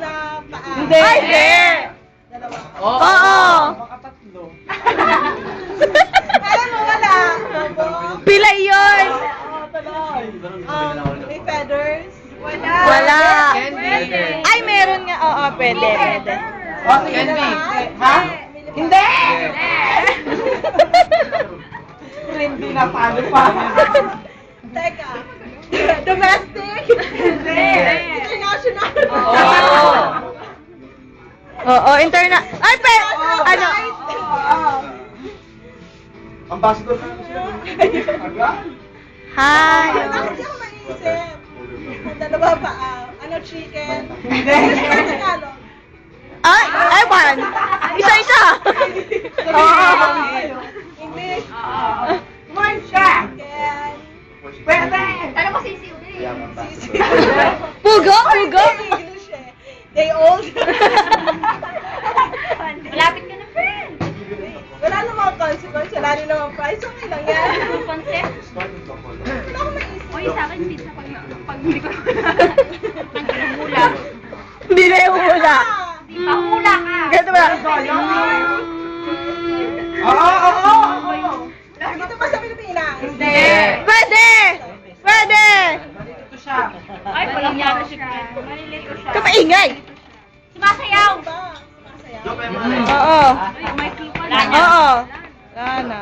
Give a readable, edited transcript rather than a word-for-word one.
na paa. Hindi. Ay, hindi. Dalawa. Oo. Baka tatlo. Alam mo, wala. Opo. Pilay yun. May feathers. Wala. Wala. Candy. Ay, meron nga. Oo, pwede. Pwede. Oh, sige na. Ha? Hindi! Hindi na, paano pa? Teka. Domestic? Hindi. International? Oo. Oo, interna... Ay, ano? Ambassador ka na sila. Agad? Hi. Bakit di ako maisip? Dalawa pa. Ano, chicken? Hindi. Ano Tagalog? Ay, ewan. Isa-isa. Oo. English? One shot! Chicken? Pwede! Ano mo sisiw din? Sisi. Pugo, pugo. English eh. Day old? Malapit ka na, friend. Wala namang consequence. Wala rin namang price. Okay lang yan. Anong concept? Wala akong maisip. Uy, sa akin, pizza pag hindi ko nagmula. Hindi na yung hula. Di pa hula ka. Ganito ba? Oo! Dito pa sa Pilipinas? Hindi! Pwede. Pwede. Ito siya. Ay, walang yata siya. Malilito siya. Kamaingay. Sumasayaw. Ba? Sumasayaw? Oo. Ay, may people. Oo. Wala na.